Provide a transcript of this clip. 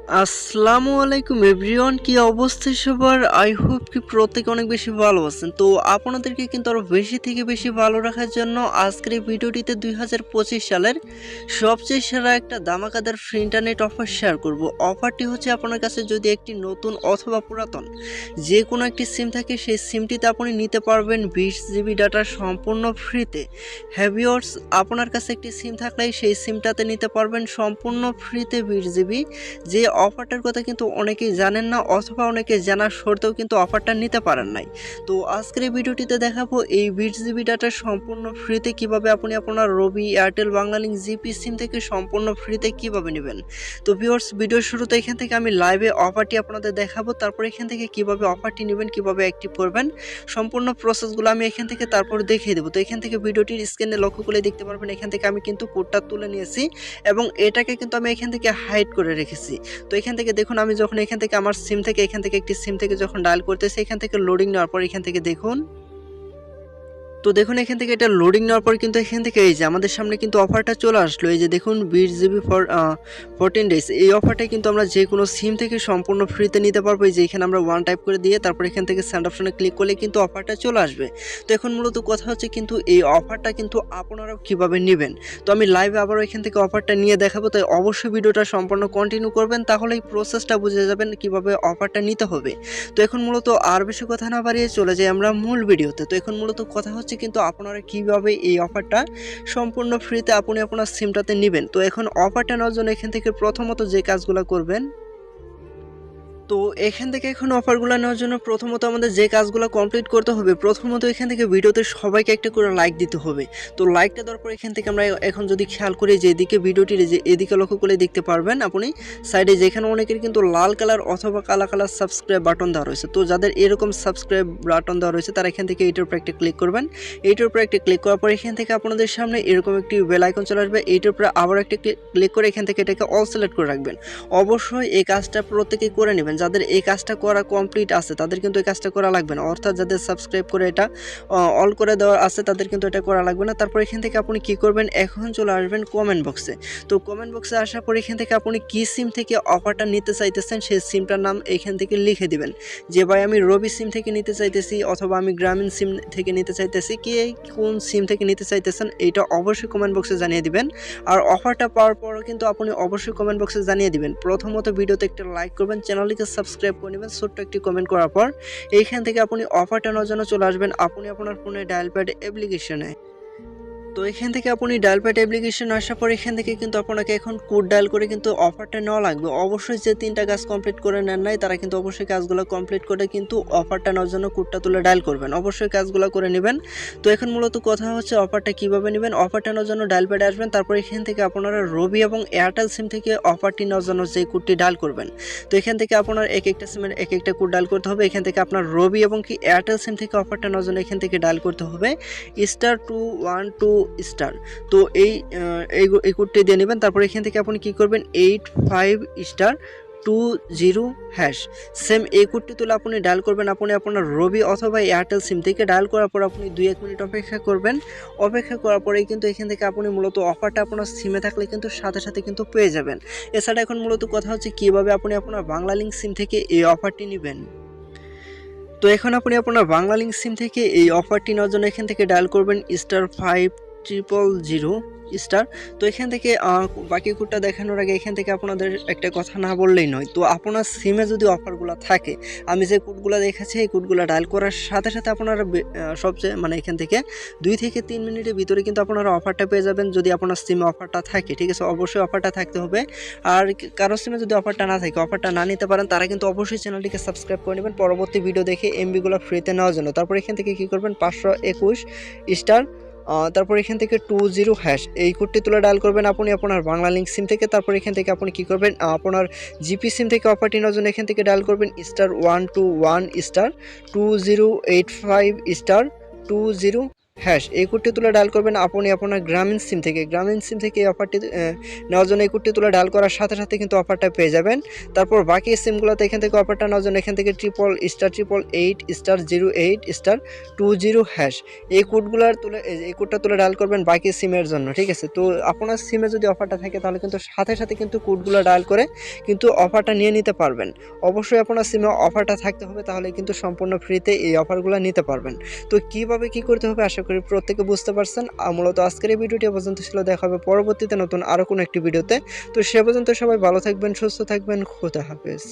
আসসালামু আলাইকুম এভরিওয়ান, কি অবস্থা সবার? আই হোপ কি প্রত্যেকে অনেক বেশি ভালো আছেন। তো আপনাদেরকে কিন্তু আরও বেশি থেকে বেশি ভালো রাখার জন্য আজকের এই ভিডিওটিতে 2025 সালের সবচেয়ে সেরা একটা দামাকাদার ফ্রি ইন্টারনেট অফার শেয়ার করব। অফারটি হচ্ছে আপনার কাছে যদি একটি নতুন অথবা পুরাতন যে কোনো একটি সিম থাকে, সেই সিমটিতে আপনি নিতে পারবেন 20 জিবি ডাটা সম্পূর্ণ ফ্রিতে। হ্যাভিওর্স, আপনার কাছে একটি সিম থাকলেই সেই সিমটাতে নিতে পারবেন সম্পূর্ণ ফ্রিতে 20 জিবি। যে অফারটার কথা কিন্তু অনেকেই জানেন না, অথবা অনেকে জানার সত্ত্বেও কিন্তু অফারটা নিতে পারেন নাই। তো আজকের এই ভিডিওটিতে দেখাবো এই 20 জিবি ডাটা সম্পূর্ণ ফ্রিতে কিভাবে আপনি আপনার রবি, এয়ারটেল, বাংলালিংক, জিপি সিম থেকে সম্পূর্ণ ফ্রিতে কিভাবে নেবেন। তো ভিউয়ার্স, ভিডিওর শুরুতে এখান থেকে আমি লাইভে অফারটি আপনাদের দেখাবো, তারপর এখান থেকে কিভাবে অফারটি নেবেন, কিভাবে অ্যাক্টিভ করবেন, সম্পূর্ণ প্রসেসগুলো আমি এখান থেকে তারপর দেখিয়ে দেবো। তো এখান থেকে ভিডিওটির স্ক্রিনে লক্ষ্য করে দেখতে পারবেন, এখান থেকে আমি কিন্তু কোডটা তুলে নিয়েছি এবং এটাকে কিন্তু আমি এখান থেকে হাইড করে রেখেছি। তো এখান থেকে দেখুন, আমি যখন এখান থেকে আমার সিম থেকে এখান থেকে একটি সিম থেকে যখন ডায়াল করতেছি, এখান থেকে লোডিং নেওয়ার পর এখান থেকে দেখুন, তো দেখুন এখান থেকে এটা লোডিং নেওয়ার পর কিন্তু এখান থেকে এই যে আমাদের সামনে কিন্তু অফারটা চলে আসলো। এই যে দেখুন 20 জিবি ফর 14 ডেজ, এই অফারটা কিন্তু আমরা যে কোনো সিম থেকে সম্পূর্ণ ফ্রিতে নিতে পারবো। এই যে এখানে আমরা ওয়ান টাইপ করে দিয়ে তারপর এখান থেকে সেন্ড অপশনে ক্লিক করলে কিন্তু অফারটা চলে আসবে। তো এখন মূলত কথা হচ্ছে কিন্তু এই অফারটা কিন্তু আপনারাও কীভাবে নেবেন। তো আমি লাইভে আবারও এখান থেকে অফারটা নিয়ে দেখাবো, তাই অবশ্যই ভিডিওটা সম্পূর্ণ কন্টিনিউ করবেন, তাহলে এই প্রসেসটা বুঝে যাবেন কীভাবে অফারটা নিতে হবে। তো এখন মূলত আর বেশি কথা না বাড়িয়ে চলে যাই আমরা মূল ভিডিওতে। তো এখন মূলত কথা হচ্ছে কিন্তু আপনারা কিভাবে এই অফারটা সম্পূর্ণ ফ্রিতে আপনি আপনার সিমটাতে নেবেন। তো এখন অফারটা নেওয়ার জন্য এখান থেকে প্রথমত যে কাজগুলো করবেন, তো এখান থেকে এখন অফারগুলো নেওয়ার জন্য প্রথমত আমাদের যে কাজগুলো কমপ্লিট করতে হবে, প্রথমত এখান থেকে ভিডিওতে সবাইকে একটা করে লাইক দিতে হবে। তো লাইকটা দেওয়ার পর এখান থেকে আমরা এখন যদি খেয়াল করি যে এদিকে ভিডিওটির যে এদিকে লক্ষ্য করে দেখতে পারবেন আপনি সাইডে, যেখানে অনেকের কিন্তু লাল কালার অথবা কালা কালার সাবস্ক্রাইব বাটন দেওয়া রয়েছে। তো যাদের এরকম সাবস্ক্রাইব বাটন দেওয়া রয়েছে তারা এখান থেকে এইটার উপর একটা ক্লিক করবেন। এইটার উপর একটা ক্লিক করার পর এখান থেকে আপনাদের সামনে এরকম একটি বেল আইকন চলে আসবে। এইটার উপরে আবার একটা ক্লিক করে এখান থেকে এটাকে অল সিলেক্ট করে রাখবেন। অবশ্যই এই কাজটা প্রত্যেকেই করে নেবেন। যাদের এই কাজটা করা কমপ্লিট আছে তাদের কিন্তু এই কাজটা করা লাগবে না, অর্থাৎ যাদের সাবস্ক্রাইব করে এটা অল করে দেওয়া আছে তাদের কিন্তু এটা করা লাগবে না। তারপর এখান থেকে আপনি কি করবেন, এখন চলে আসবেন কমেন্ট বক্সে। তো কমেন্ট বক্সে আসার পর এখান থেকে আপনি কি সিম থেকে অফারটা নিতে চাইতেছেন সেই সিমটার নাম এখান থেকে লিখে দিবেন, যে ভাই আমি রবি সিম থেকে নিতে চাইতেছি অথবা আমি গ্রামীণ সিম থেকে নিতে চাইতেছি, কি কোন সিম থেকে নিতে চাইতেছেন এইটা অবশ্যই কমেন্ট বক্সে জানিয়ে দিবেন। আর অফারটা পাওয়ার পরও কিন্তু আপনি অবশ্যই কমেন্ট বক্সে জানিয়ে দিবেন। প্রথমত ভিডিওতে একটা লাইক করবেন, চ্যানেলটিকে সাবস্ক্রাইব করে নেবেন, ছোট্ট একটি কমেন্ট করার পর এইখান থেকে আপনি অফারটা নেওয়ার জন্য চলে আসবেন আপনি আপনার ফোনে ডায়াল প্যাড অ্যাপ্লিকেশনে। তো এখান থেকে আপনি ডায়াল প্যাড অ্যাপ্লিকেশন আসার পর এখান থেকে কিন্তু আপনাকে এখন কোড ডায়াল করে কিন্তু অফারটা নেওয়া লাগবে। অবশ্যই যে 3টা কাজ কমপ্লিট করে নেন নাই তারা কিন্তু অবশ্যই কাজগুলো কমপ্লিট করে কিন্তু অফারটা নেওয়ার জন্য কোডটা তুলে ডায়াল করবেন, অবশ্যই কাজগুলো করে নেবেন। তো এখন মূলত কথা হচ্ছে অফারটা কিভাবে নেবেন। অফারটা নেওয়ার জন্য ডায়াল প্যাডে আসবেন, তারপর এখান থেকে আপনারা রবি এবং এয়ারটেল সিম থেকে অফারটি নেওয়ার জন্য যে কোডটি ডায়াল করবেন। তো এখান থেকে আপনার এক একটা সিমের এক একটা কোড ডায়াল করতে হবে। এখান থেকে আপনার রবি এবং কি এয়ারটেল সিম থেকে অফারটা নেওয়ার জন্য এখান থেকে ডায়াল করতে হবে *212*। তো এই কোডটি দিয়ে নেবেন। তারপর এখান থেকে আপনি কি করবেন 85*20#। সেম এই কোডটি তুলে আপনি ডায়াল করবেন আপনি আপনার রবি অথবা এয়ারটেল সিম থেকে। ডায়াল করার পর আপনি 2-1 মিনিট অপেক্ষা করবেন। অপেক্ষা করার পরেই কিন্তু এখান থেকে আপনি মূলত অফারটা আপনার সিমে থাকলে কিন্তু সাথে সাথে কিন্তু পেয়ে যাবেন। এছাড়া এখন মূলত কথা হচ্ছে কিভাবে আপনি আপনার বাংলালিংক সিম থেকে এই অফারটি নেবেন। তো এখন আপনি আপনার বাংলালিংক সিম থেকে এই অফারটি নেওয়ার জন্য এখান থেকে ডায়াল করবেন *5000*। তো এখান থেকে বাকি কোডটা দেখানোর আগে এখান থেকে আপনাদের একটা কথা না বললেই নয়। তো আপনার সিমে যদি অফারগুলো থাকে, আমি যে কোডগুলো দেখাচ্ছি এই কোডগুলো ডায়াল করার সাথে সাথে আপনারা সবচেয়ে এখান থেকে 2 থেকে 3 মিনিটের ভিতরে কিন্তু আপনারা অফারটা পেয়ে যাবেন, যদি আপনার সিমে অফারটা থাকে। ঠিক আছে, অবশ্যই অফারটা থাকতে হবে। আর কারো সিমে যদি অফারটা না থাকে, অফারটা না নিতে পারেন, তারা কিন্তু অবশ্যই চ্যানেলটিকে সাবস্ক্রাইব করে নেবেন পরবর্তী ভিডিও দেখে এমবিগুলো ফ্রিতে নেওয়ার জন্য। তারপর এখান থেকে কী করবেন 521*। তারপর এখান থেকে 20# এই কোডটি তুলে ডায়াল করবেন আপনি আপনার বাংলালিংক সিম থেকে। তারপর এখান থেকে আপনি কি করবেন আপনার জিপি সিম থেকে অফারটি নেওয়ার জন্য এখান থেকে ডায়াল করবেন *121*2085*20 হ্যাশ এই কোডটি তুলে ডায়াল করবেন আপনি আপনার গ্রামীণ সিম থেকে এই অফারটি নেওয়ার জন্য এই কোডটি তুলে ডায়াল করার সাথে সাথে কিন্তু অফারটা পেয়ে যাবেন। তারপর বাকি সিমগুলোতে এখান থেকে অফারটা নেওয়ার জন্য এখান থেকে *888*08*20# এই কোডটা তুলে ডায়াল করবেন বাকি সিমের জন্য, ঠিক আছে। তো আপনার সিমে যদি অফারটা থাকে তাহলে কিন্তু সাথে সাথে কিন্তু কোডগুলো ডায়াল করে কিন্তু অফারটা নিয়ে নিতে পারবেন। অবশ্যই আপনার সিমে অফারটা থাকতে হবে, তাহলে কিন্তু সম্পূর্ণ ফ্রিতে এই অফারগুলো নিতে পারবেন। তো কিভাবে কি করতে হবে আশা করি প্রত্যেকে বুঝতে পারছেন। মূলত আজকের এই ভিডিওটি পর্যন্ত ছিল, দেখা হবে পরবর্তীতে নতুন আরও কোনো একটি ভিডিওতে। তো সে পর্যন্ত সবাই ভালো থাকবেন, সুস্থ থাকবেন, খোদা হাফেজ।